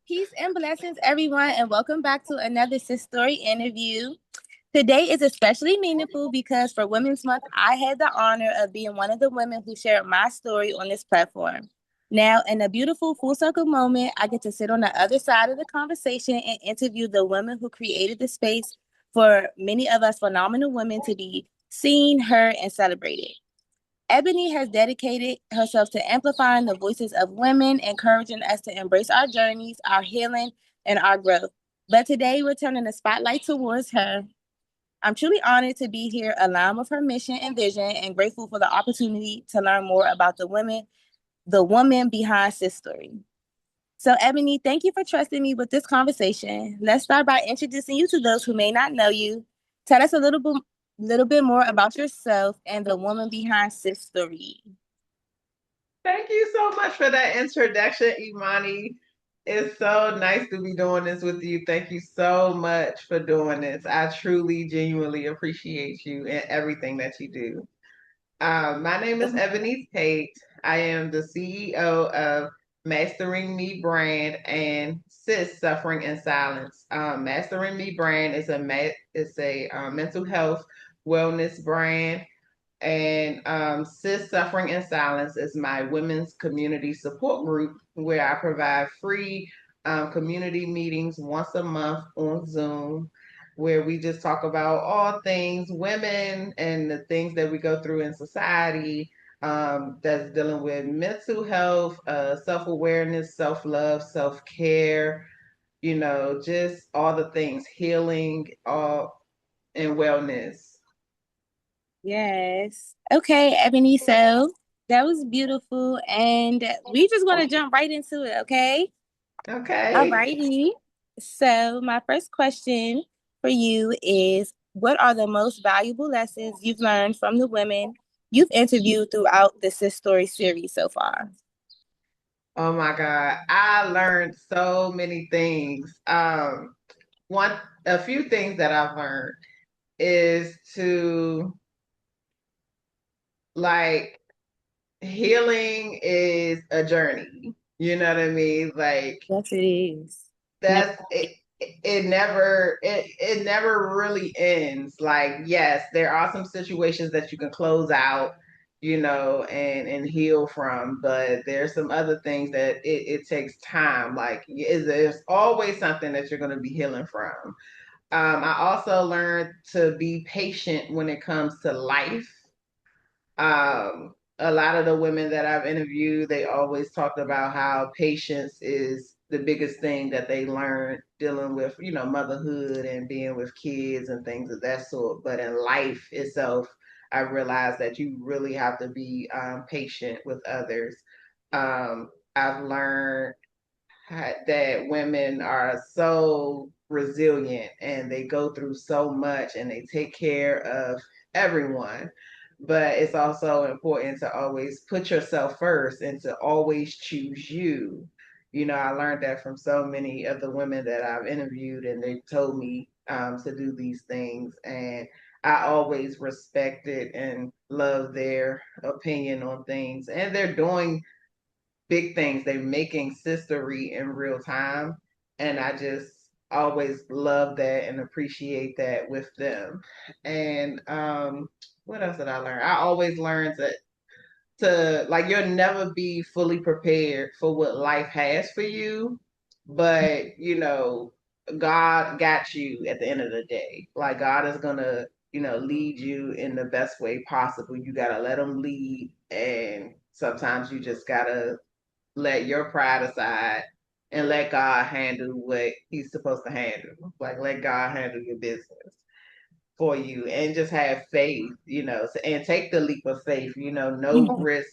Peace and blessings, everyone, and welcome back to another SIS-STORY interview. Today is especially meaningful because for Women's Month, I had the honor of being one of the women who shared my story on this platform. Now, in a beautiful full circle moment, I get to sit on the other side of the conversation and interview the women who created the space for many of us phenomenal women to be seen, heard, and celebrated. Ebony has dedicated herself to amplifying the voices of women, encouraging us to embrace our journeys, our healing, and our growth. But today we're turning the spotlight towards her. I'm truly honored to be here, aligned with her mission and vision, and grateful for the opportunity to learn more about the woman behind SIS-STORY. So, Ebony, thank you for trusting me with this conversation. Let's start by introducing you to those who may not know you. Tell us a little bit more about yourself and the woman behind SIS-STORY. Thank you so much for that introduction, Imani. It's so nice to be doing this with you. Thank you so much for doing this. I truly, genuinely appreciate you and everything that you do. My name is Ebony Tate. I am the CEO of Mastering Me brand and SIS Suffering in Silence. Mastering Me brand is a mental health wellness brand, and SIS Suffering in Silence is my women's community support group where I provide free community meetings once a month on Zoom, where we just talk about all things women and the things that we go through in society, that's dealing with mental health, self awareness, self love, self care, just all the things, healing, all and wellness. Yes. Okay, Ebony. So that was beautiful. And we just want to jump right into it, okay? All Okay. righty. So, my first question for you is what are the most valuable lessons you've learned from the women you've interviewed throughout the SIS-STORY series so far? Oh my God. I learned so many things. One, a few things that I've learned is to like healing is a journey. You know what I mean? Like Yes, it is. Never. that's it. It never really ends. Like, yes, there are some situations that you can close out, and heal from, but there's some other things that it takes time. Like, there's always something that you're going to be healing from. I also learned to be patient when it comes to life. A lot of the women that I've interviewed, they always talked about how patience is the biggest thing that they learned dealing with, motherhood and being with kids and things of that sort. But in life itself, I realized that you really have to be patient with others. I've learned that women are so resilient and they go through so much and they take care of everyone. But it's also important to always put yourself first and to always choose you. I learned that from so many of the women that I've interviewed, and they told me to do these things. And I always respected and loved their opinion on things. And they're doing big things. They're making sistery in real time. And I just always love that and appreciate that with them. And what else did I learn? I always learned to like you'll never be fully prepared for what life has for you, but God got you at the end of the day. Like God is gonna, lead you in the best way possible. You gotta let him lead, and sometimes you just gotta let your pride aside and let God handle what he's supposed to handle. Like let God handle your business for you and just have faith, and take the leap of faith. No risk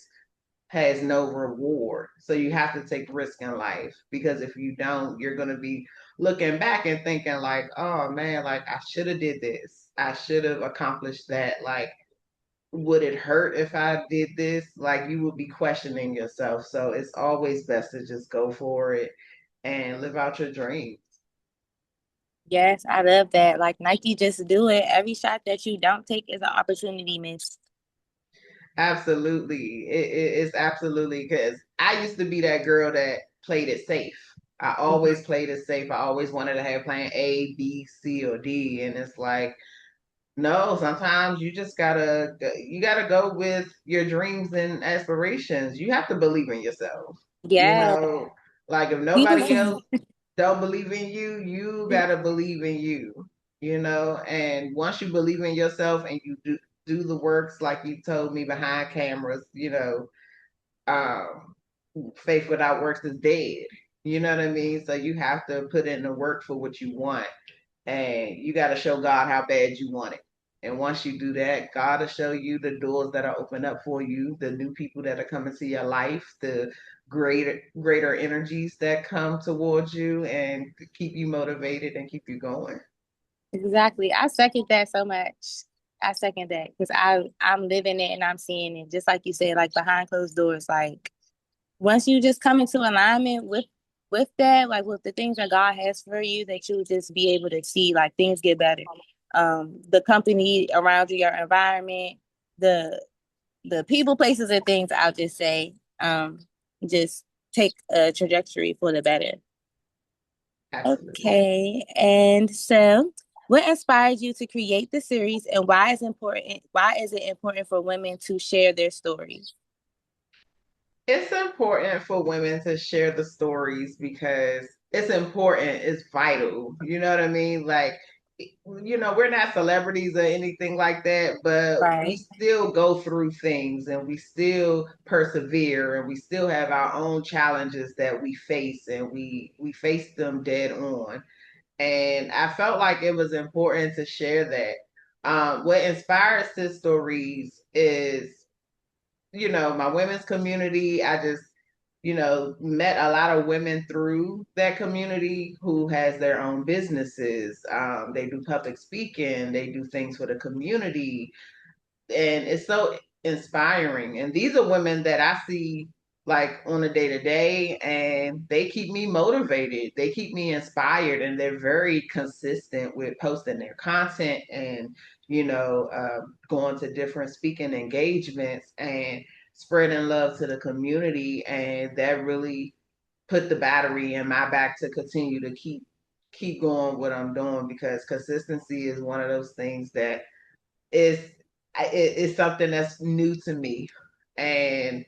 has no reward. So you have to take risk in life because if you don't, you're going to be looking back and thinking like, oh man, like I should have did this. I should have accomplished that. Like would it hurt if I did this? Like you would be questioning yourself. So it's always best to just go for it and live out your dreams. Yes, I love that. Like Nike, just do it. Every shot that you don't take is an opportunity missed. Absolutely. It's absolutely because I used to be that girl that played it safe. I always played it safe. I always wanted to have plan A, B, C, or D. And it's like, no, sometimes you gotta go with your dreams and aspirations. You have to believe in yourself. You Yeah. know, like if We nobody else just don't believe in you, you gotta believe in you. You know, and once you believe in yourself and you do the works like you told me behind cameras, um, faith without works is dead. You know what I mean? So you have to put in the work for what you want, and you got to show God how bad you want it. And once you do that, God will show you the doors that are open up for you, the new people that are coming to your life, the greater energies that come towards you and keep you motivated and keep you going. exactly. I second that so much. I second that because I'm living it and I'm seeing it. Just like you said, like behind closed doors. Like once you just come into alignment with that, like with the things that God has for you, that you'll just be able to see like things get better. The company around you, your environment, the the people, places, and things. I'll just say, just take a trajectory for the better. Absolutely. Okay, and so what inspired you to create the series, and why is important? Why is it important for women to share their stories? It's important for women to share the stories because it's important, it's vital. You know what I mean? Like, we're not celebrities or anything like that, but we Right. still go through things and we still persevere and we still have our own challenges that we face and we face them dead on. And I felt like it was important to share that. What inspires this stories is my women's community. I just, met a lot of women through that community who has their own businesses. They do public speaking, they do things for the community, and it's so inspiring. And these are women that I see like on a day to day, and they keep me motivated. They keep me inspired, and they're very consistent with posting their content and going to different speaking engagements and spreading love to the community. And that really put the battery in my back to continue to keep going what I'm doing, because consistency is one of those things that is it's something that's new to me. And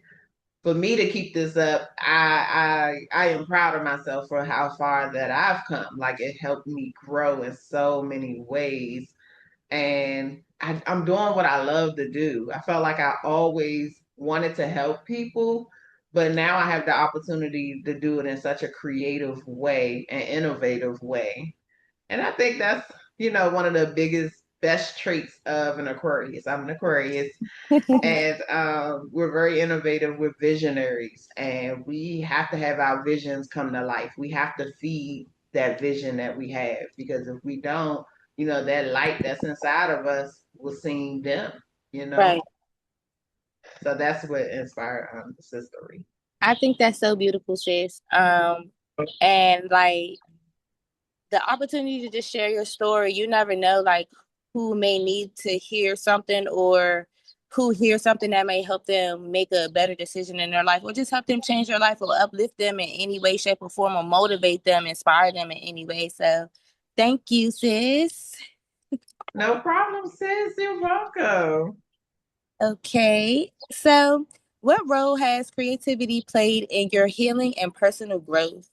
for me to keep this up, I am proud of myself for how far that I've come. Like, it helped me grow in so many ways, and I'm doing what I love to do. I felt like I always wanted to help people, but now I have the opportunity to do it in such a creative way and innovative way. And I think that's, one of the best traits of an Aquarius. I'm an Aquarius, and we're very innovative. We're visionaries, and we have to have our visions come to life. We have to feed that vision that we have, because if we don't, that light that's inside of us will seem dim, you Right. know? So that's what inspired the story. I think that's so beautiful, sis. And like the opportunity to just share your story, you never know like who may need to hear something or who hears something that may help them make a better decision in their life or just help them change their life or uplift them in any way, shape, or form or motivate them, inspire them in any way. So thank you, sis. No problem, sis. You're welcome. Okay. So what role has creativity played in your healing and personal growth?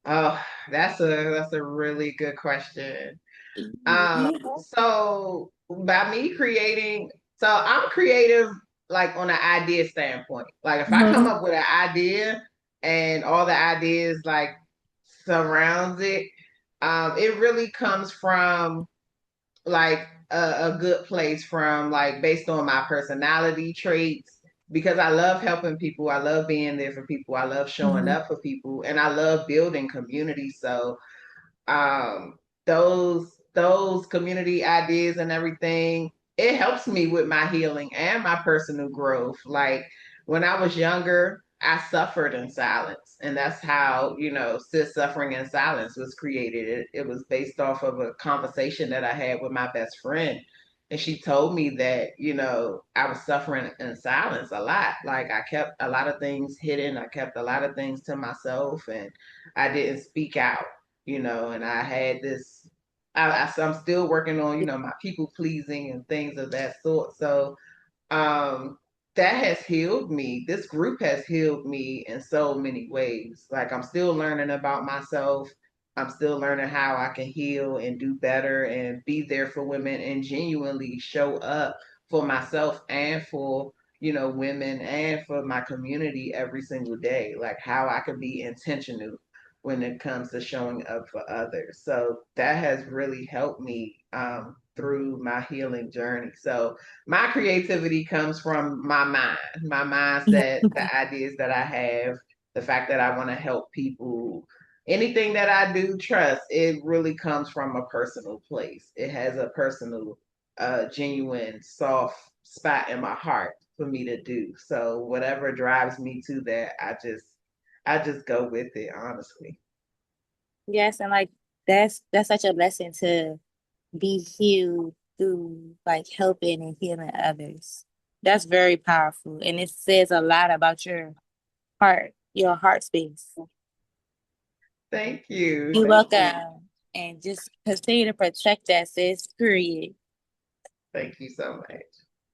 Oh, that's a really good question. Mhm. So by me creating, so I'm creative like on an idea standpoint. Like if I come Mhm. up with an idea and all the ideas like surrounds it, it really comes from like a good place, from like based on my personality traits, because I love helping people. I love being there for people. I love showing Mhm. up for people, and I love building community. So um those community ideas and everything, it helps me with my healing and my personal growth. Like when I was younger, I suffered in silence, and that's how sis suffering in silence was created. It was based off of a conversation that I had with my best friend, And she told me that, I was suffering in silence a lot. Like I kept a lot of things hidden. I kept a lot of things to myself and I didn't speak out, and I had this, so I'm still working on, my people pleasing and things of that sort. So um that has healed me. This group has healed me in so many ways. Like I'm still learning about myself. I'm still learning how I can heal and do better and be there for women and genuinely show up for myself and for, women and for my community every single day. Like how I can be intentional when it comes to showing up for others. So that has really helped me through my healing journey. So my creativity comes from my mindset, the ideas that I have, the fact that I want to help people. Anything that I do, trust, it really comes from a personal place. It has a personal, genuine, soft spot in my heart for me to do. So whatever drives me to that, I just go with it, honestly. Yes, and like that's such a blessing to be healed through like helping and healing others. That's very powerful, and it says a lot about your heart space. Thank you. You're Thank you. welcome, and just continue to protect that, sis. Period. Thank you so much.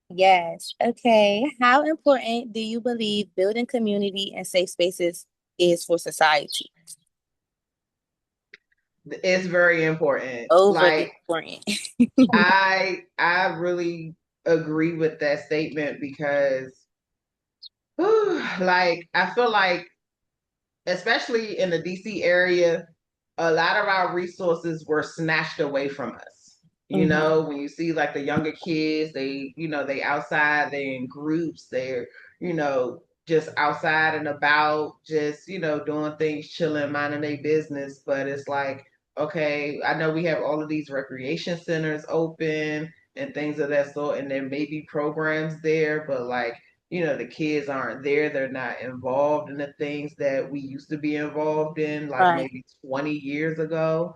Yes. Okay. How important do you believe building community and safe spaces is for society? It's very important. Overly Like important. I really agree with that statement because like I feel like especially in the DC area, a lot of our resources were snatched away from us. Hmm. When you see like the younger kids, they outside, they're in groups, they're, just outside and about, just, doing things, chilling, minding their business. But it's like, okay, I know we have all of these recreation centers open and things of that sort, and there may be programs there, but like, the kids aren't there. They're not involved in the things that we used to be involved in, like Right. maybe 20 years ago.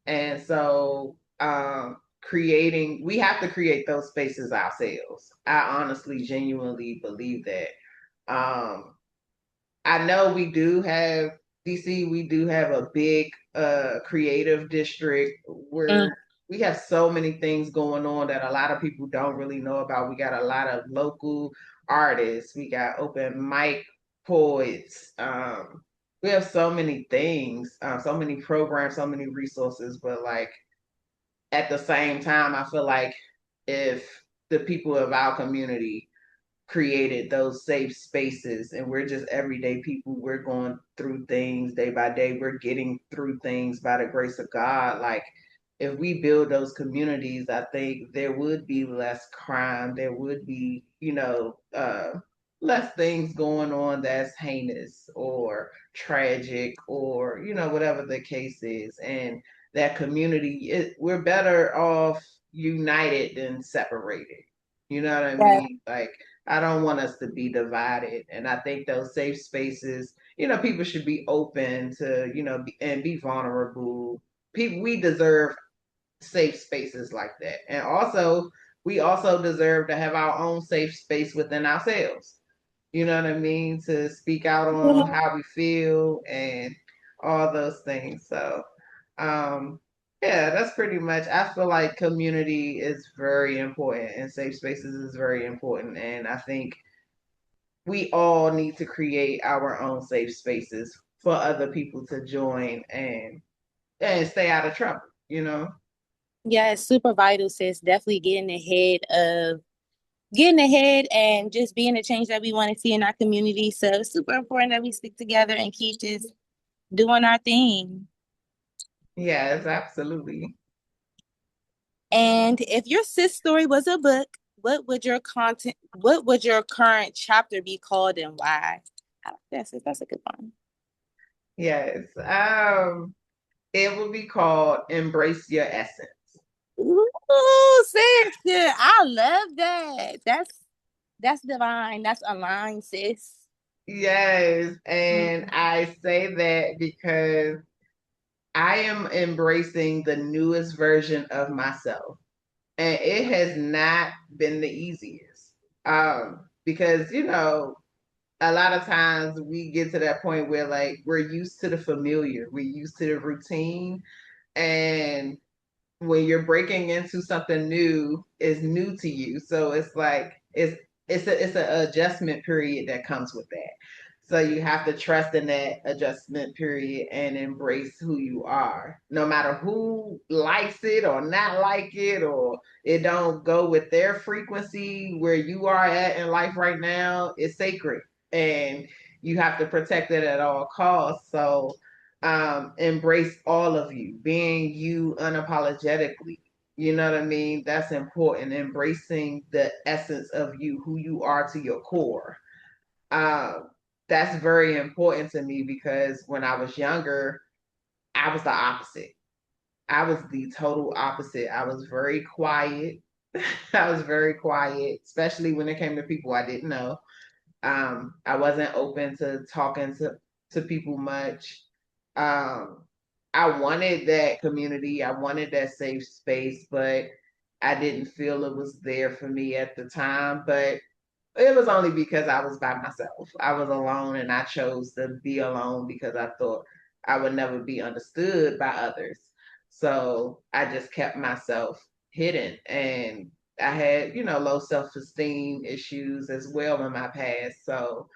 And so, we have to create those spaces ourselves. I honestly, genuinely believe that. Um, I know we do have DC, we do have a big creative district Mm, where we have so many things going on that a lot of people don't really know about. We got a lot of local artists, we got open mic poets. We have so many things, so many programs, so many resources, but like at the same time, I feel like if the people of our community created those safe spaces and we're just everyday people, we're going through things day by day, we're getting through things by the grace of God. Like if we build those communities, I think there would be less crime, there would be, less things going on that's heinous or tragic or, whatever the case is. And that community, we're better off united than separated. You know what I yeah. mean? Like I don't want us to be divided. And I think those safe spaces, people should be open to, and be vulnerable. People, we deserve safe spaces like that. And also, we also deserve to have our own safe space within ourselves. You know what I mean? To speak out on how we feel and all those things. So, um, yeah, that's pretty much. I feel like community is very important and safe spaces is very important. And I think we all need to create our own safe spaces for other people to join and stay out of trouble. Yeah, it's super vital, sis. Definitely getting ahead and just being the change that we want to see in our community. So it's super important that we stick together and keep just doing our thing. Yes, absolutely. And if your sis story was a book, what would your current chapter be called and why? I like that, sis. That's a good one. Yes. It will be called Embrace Your Essence. Ooh, sis, yeah, I love that. That's divine. That's aligned, sis. Yes, and Mhm. I say that because I am embracing the newest version of myself. And it has not been the easiest. Because, a lot of times we get to that point where like we're used to the familiar, we're used to the routine. And when you're breaking into something new, is new to you. So it's like it's an adjustment period that comes with that. So you have to trust in that adjustment period and embrace who you are. No matter who likes it or not like it, or it don't go with their frequency where you are at in life right now, it's sacred. And you have to protect it at all costs. So embrace all of you, being you unapologetically. You know what I mean? That's important. Embracing the essence of you, who you are to your core. Um, that's very important to me because when I was younger, I was the opposite. I was the total opposite. I was very quiet. I was very quiet, especially when it came to people I didn't know. I wasn't open to talking to people much. Um, I wanted that community. I wanted that safe space, but I didn't feel it was there for me at the time. But it was only because I was by myself. I was alone and I chose to be alone because I thought I would never be understood by others. So I just kept myself hidden, and I had, low self-esteem issues as well in my past. So,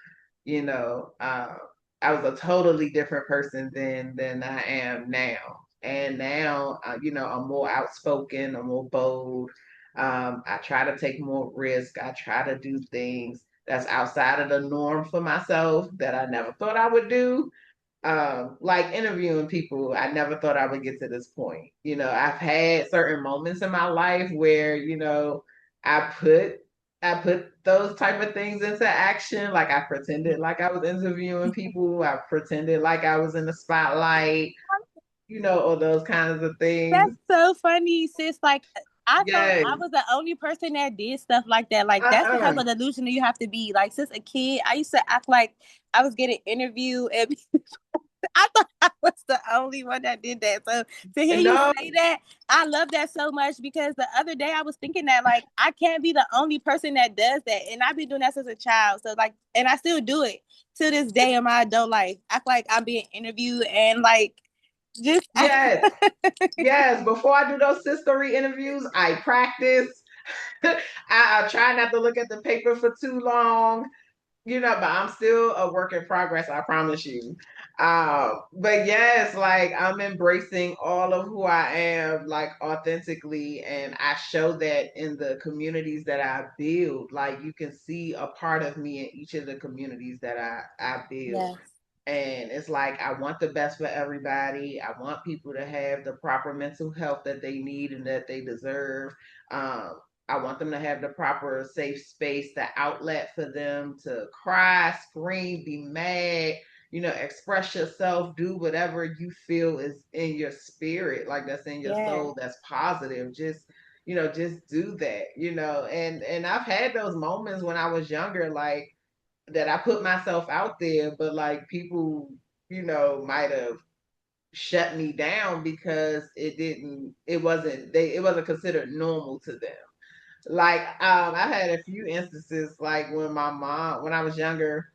you know, uh, I was a totally different person than I am now. And now, I'm more outspoken, I'm more bold. I try to take more risk. I try to do things that's outside of the norm for myself that I never thought I would do. Like interviewing people, I never thought I would get to this point. I've had certain moments in my life where, I put I put those type of things into action. Like I pretended like I was interviewing people. I pretended like I was in the spotlight, or those kinds of That's things. so funny, sis. Like, I thought I Yes. was the only person that did stuff like that. Like, that's the type Uh-uh. of delusional you have to be. Like, since a kid, I used to act like I was getting interviewed, and I thought I was the only one that did that. So to hear you No, say that, I love that so much because the other day I was thinking that like I can't be the only person that does that, and I've been doing that since a child. So like, and I still do it to this day in my adult life. Act like I'm being interviewed and like just. yes. Yes, before I do those sistery interviews, I practice. I try not to look at the paper for too long, but I'm still a work in progress, I promise you. But yes, like I'm embracing all of who I am, like authentically, and I show that in the communities that I build. Like you can see a part of me in each of the communities that I build. Yes. And it's like I want the best for everybody. I want people to have the proper mental health that they need and that they deserve. I want them to have the proper safe space, the outlet for them to cry, scream, be mad, express yourself, do whatever you feel is in your spirit, like that's in your Yeah. soul, that's positive. Just do that, and I've had those moments when I was younger, like that I put myself out there, but like people, might have shut me down because it wasn't considered normal to them. Like I had a few instances like when I was younger,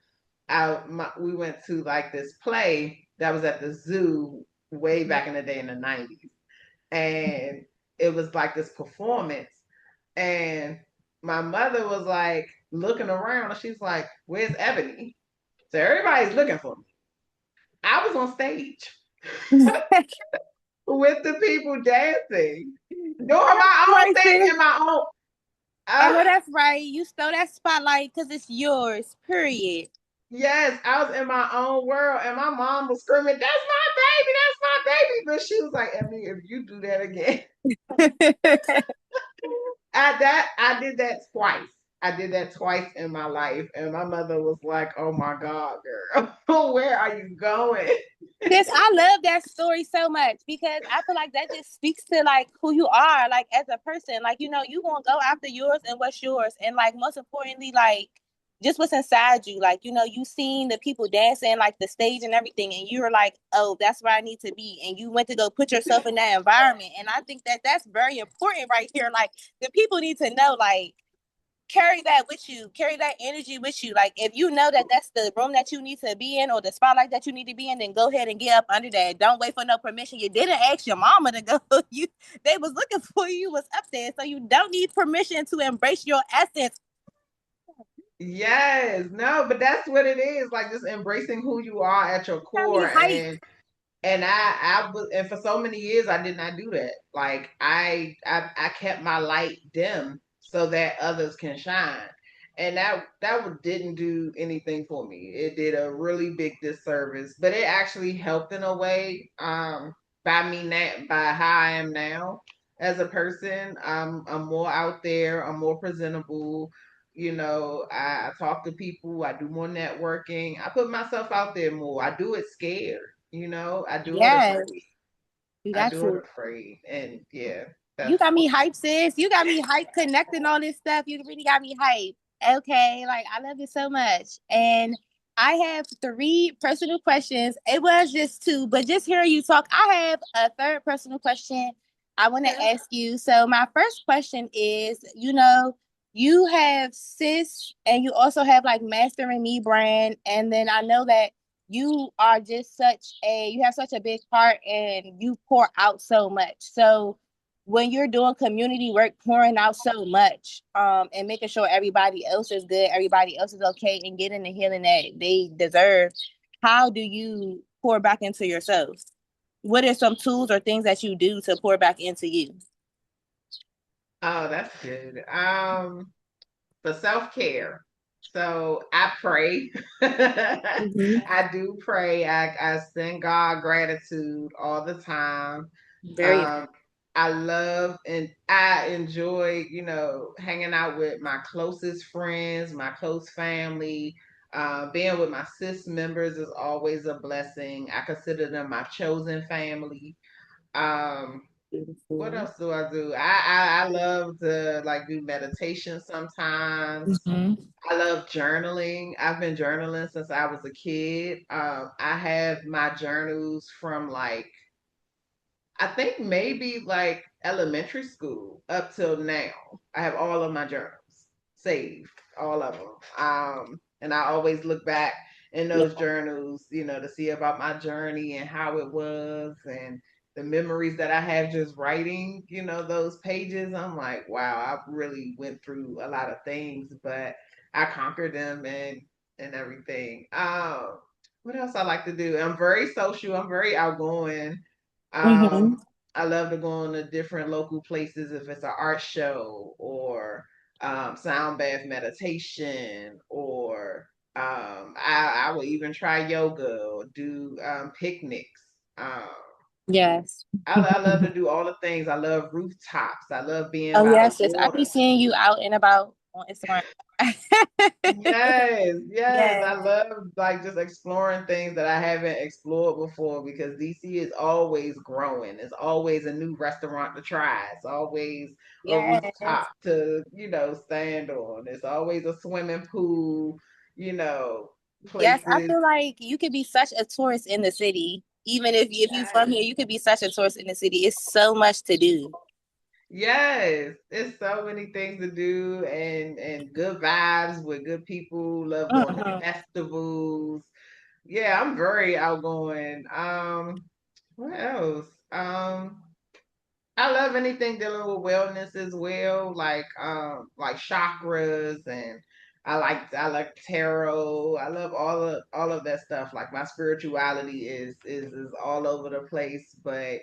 we went to like this play that was at the zoo way back in the day in the 90s. And it was like this performance. And my mother was like looking around and she's like, "Where's Ebony?" So everybody's looking for me. I was on stage with the people dancing, doing my own Right, thing sis. in my own. I know Uh, that's right. You stole that spotlight because it's yours. Period. yes, I was in my own world, and my mom was screaming, "That's my baby!" But she was like, "Ebony, if you do that again," I did that twice. I did that twice in my life, and my mother was like, "Oh my God, girl, where are you going?" This I love that story so much because I feel like that just speaks to like who you are, like as a person. Like, you gonna go after yours and what's yours. And like most importantly, like just what's inside you. Like, you know, you seen the people dancing, like the stage and everything, and you were like, oh, that's where I need to be. And you went to go put yourself in that environment. And I think that that's very important right here. Like, the people need to know, like, carry that with you, carry that energy with you. Like, if you know that that's the room that you need to be in or the spotlight that you need to be in, then go ahead and get up under that. Don't wait for no permission. You didn't ask your mama to go. They was looking for you, you was up there. So you don't need permission to embrace your essence. Yes, no, but that's what it is. Like just embracing who you are at your Got me core, hyped. and I was, and for so many years I did not do that. Like I kept my light dim so that others can shine, and didn't do anything for me. It did a really big disservice, but it actually helped in a way. By me now, by how I am now as a person, I'm more out there. I'm more presentable. You know, I talk to people. I do more networking. I put myself out there more. I do it scared. You know, I do it Yes, afraid. you I got do it to. afraid. And yeah, You that's got me hyped, sis. You got me hyped connecting all this stuff. You really got me hyped. Okay, like I love it so much. And I have three personal questions. It was just two, but just hearing you talk, I have a third personal question I want to okay. ask you. So my first question is, you know, you have sis and you also have like Mastering Me brand. And then I know that you are just you have such a big heart and you pour out so much. So when you're doing community work, pouring out so much, and making sure everybody else is good, everybody else is okay, and getting the healing that they deserve, how do you pour back into yourself? What are some tools or things that you do to pour back into you? Oh, that's good. For self-care. So I pray. Mm-hmm. I do pray. I send God gratitude all the time. Very. Um, I love and I enjoy, you know, hanging out with my closest friends, my close family. Being with my sis members is always a blessing. I consider them my chosen family. Um, what Beautiful. else do I do? I love to like do meditation sometimes. Mm-hmm. I love journaling. I've been journaling since I was a kid. I have my journals from like I think maybe like elementary school up till now. I have all of my journals saved, all of them. And I always look back in Yeah. those journals, you know, to see about my journey and how it was and the memories that I have just writing, you know, those pages. I'm like, wow, I really went through a lot of things, but I conquered them and everything. What else I like to do? I'm very social. I'm very outgoing. Mm-hmm. Um, I love to go on to different local places if it's an art show or sound bath meditation or I will even try yoga or do picnics. Um, Yes. I love to do all the things. I love rooftops. I love being Oh by the yes, yes. I be water. seeing you out and about on Instagram. Yes, yes. I Yes. love like just exploring things that I haven't explored before because DC is always growing. It's always a new restaurant to try. It's always a Yes. rooftop to, you know, stand on. It's always a swimming pool, you know, Yes, I places. feel like you could be such a tourist in the city. Even if you from Yes. here, you could be such a tourist in the city. It's so much to do. Yes, it's so many things to do and good vibes with good people. Love going to Mhm. festivals. Yeah, I'm very outgoing. What else? I love anything dealing with wellness as well, like chakras and I like tarot. I love all of that stuff. Like my spirituality is all over the place, but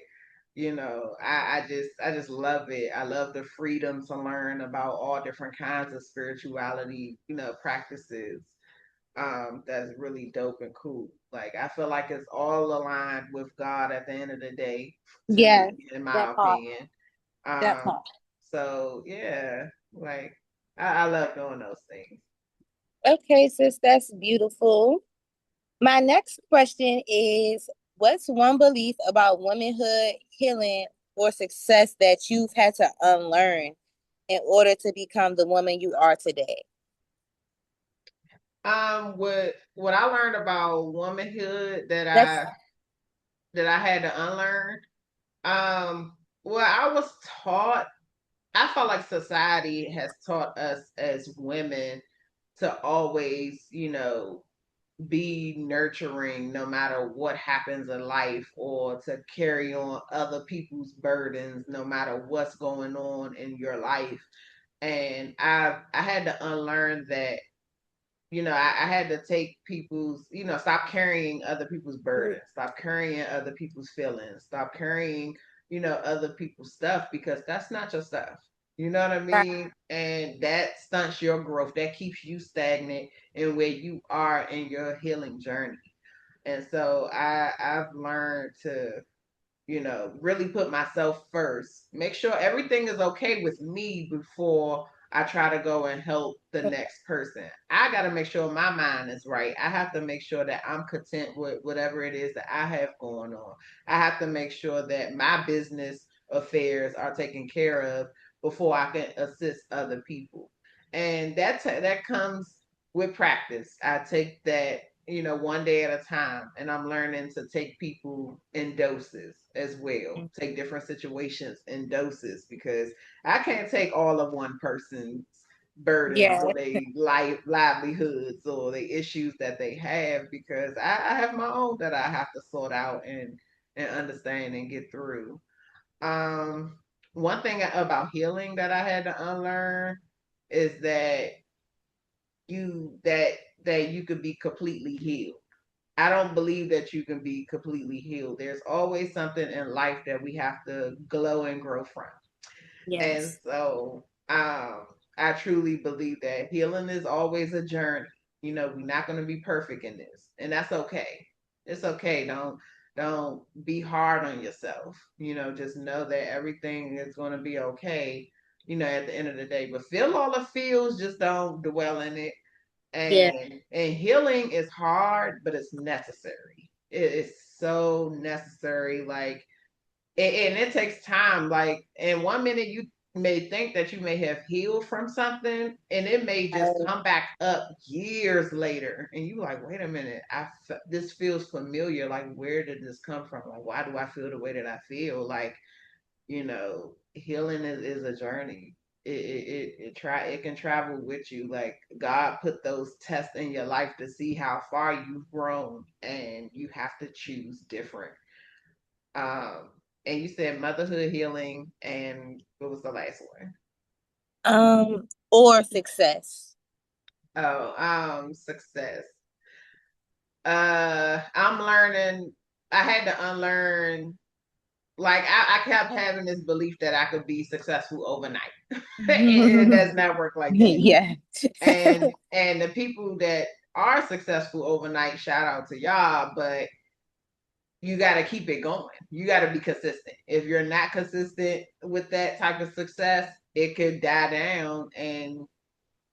you know, I just love it. I love the freedom to learn about all different kinds of spirituality, you know, practices. That's really dope and cool. Like I feel like it's all aligned with God at the end of the day, to me, Yeah, in that my part. opinion. That Um, part. so yeah, like I love doing those things. Okay, sis, that's beautiful. My next question is, what's one belief about womanhood, healing, or success that you've had to unlearn in order to become the woman you are today? What I learned about womanhood That's that I had to unlearn. Um, well, I was taught. I felt like society has taught us as women to always, be nurturing no matter what happens in life, or to carry on other people's burdens no matter what's going on in your life. And I had to unlearn that. I had to take people's, stop carrying other people's burdens, stop carrying other people's feelings, stop carrying, other people's stuff, because that's not your stuff. You know what I right. mean? And that stunts your growth. That keeps you stagnant in where you are in your healing journey. And so I've learned to, really put myself first. Make sure everything is okay with me before I try to go and help the next person. I got to make sure my mind is right. I have to make sure that I'm content with whatever it is that I have going on. I have to make sure that my business affairs are taken care of before I can assist other people. And that comes with practice. I take that, one day at a time. And I'm learning to take people in doses as well, take different situations in doses, because I can't take all of one person's burdens Yeah. or their livelihoods or the issues that they have, because I have my own that I have to sort out and understand and get through. Um, One thing about healing that I had to unlearn is you that that you could be completely healed. I don't believe that you can be completely healed. There's always something in life that we have to glow and grow from. And Yes. so I truly believe that healing is always a journey. We're not going to be perfect in this, and that's okay. It's okay. Don't be hard on yourself. Just know that everything is going to be okay. At the end of the day, but feel all the feels. Just don't dwell in it. Yeah. And healing is hard, but it's necessary. It is so necessary. Like, and it takes time. Like, in one minute you may think that you may have healed from something, and it may just come back up years later, and you like, wait a minute, this feels familiar. Like, where did this come from? Like, why do I feel the way that I feel? Like, healing is a journey. It can travel with you. Like, God put those tests in your life to see how far you've grown, and you have to choose different. um and you said motherhood, healing, and what was the last one? Or success. Oh, success. I'm learning. I had to unlearn. Like, I kept having this belief that I could be successful overnight. It does not work like that. Yeah. And the people that are successful overnight, shout out to y'all, but you got to keep it going. You got to be consistent. If you're not consistent with that type of success, it could die down, and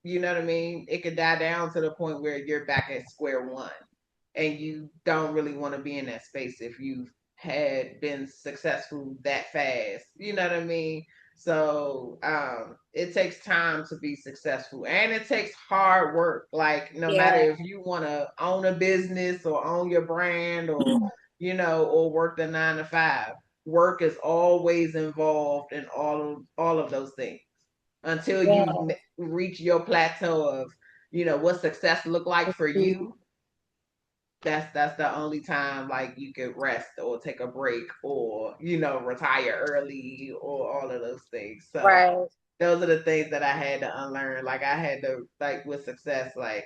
you know what I mean? It could die down to the point where you're back at square one, and you don't really want to be in that space if you've had been successful that fast. You know what I mean? So it takes time to be successful, and it takes hard work. Like, no matter Yeah. if you want to own a business or own your brand, or or work the 9 to 5, work is always involved in all of those things until you Yeah. reach your plateau of what success look like for you. That's the only time, like, you could rest or take a break, or retire early, or all of those things. So Right. those are the things that I had to unlearn. Like, I had to, like, with success, like,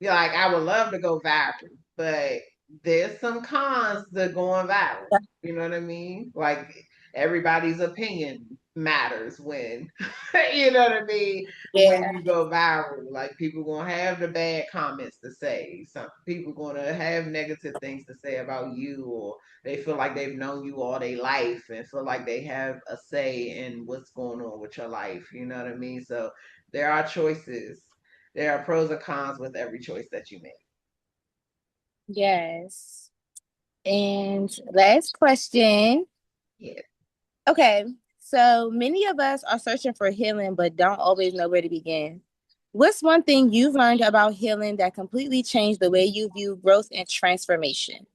like, I would love to go viral, but there's some cons to going viral. You know what I mean? Like, everybody's opinion matters when you know what I mean, when Yeah. you go viral. Like, people gonna have the bad comments to say. Some people gonna have negative things to say about you, or they feel like they've known you all their life and feel like they have a say in what's going on with your life. You know what I mean? So there are choices. There are pros and cons with every choice that you make. Yes. And last question. Yeah. Okay. So many of us are searching for healing, but don't always know where to begin. What's one thing you've learned about healing that completely changed the way you view growth and transformation?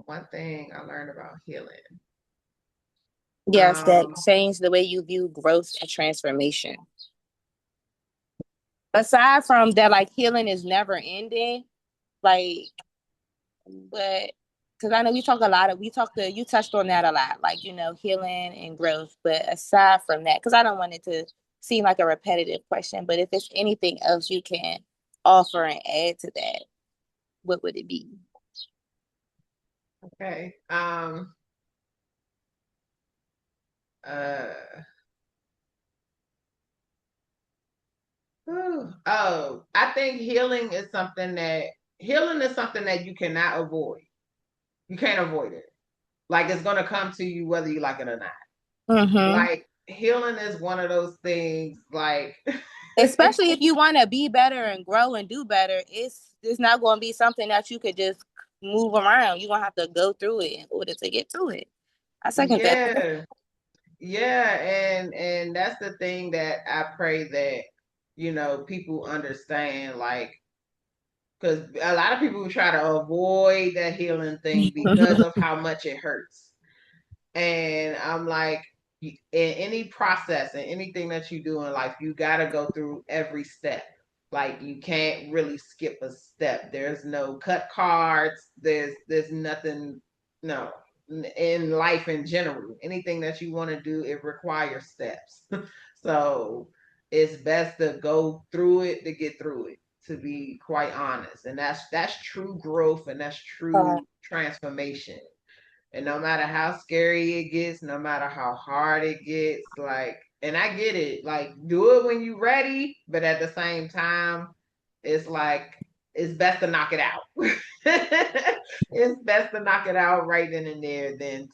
One thing I learned about healing. Yes, that Um, changed the way you view growth and transformation. Aside from that, like healing is never ending, like, but because I know you touched on that a lot, like, healing and growth. But aside from that, because I don't want it to seem like a repetitive question, but if there's anything else you can offer and add to that, what would it be? okay. Uh, oh, I think healing is something that you cannot avoid. You can't avoid it. Like it's gonna come to you whether you like it or not. Mm-hmm. Like healing is one of those things. Like Especially if you want to be better and grow and do better, it's not going to be something that you could just move around. You're going to have to go through it in order to get to it. I second that. yeah, yeah, and that's the thing that I pray that people understand. Like because a lot of people try to avoid that healing thing because of how much it hurts. And I'm like, in any process and anything that you do in life, you got to go through every step. Like you can't really skip a step. There's no cut cards. There's nothing. No, in life in general, anything that you want to do, it requires steps. So it's best to go through it to get through it. To be quite honest, and that's true growth and that's Uh, true transformation. And no matter how scary it gets, no matter how hard it gets, like, and I get it, like, do it when you're ready, but at the same time, it's like, it's best to knock it out. It's best to knock it out right then and there than to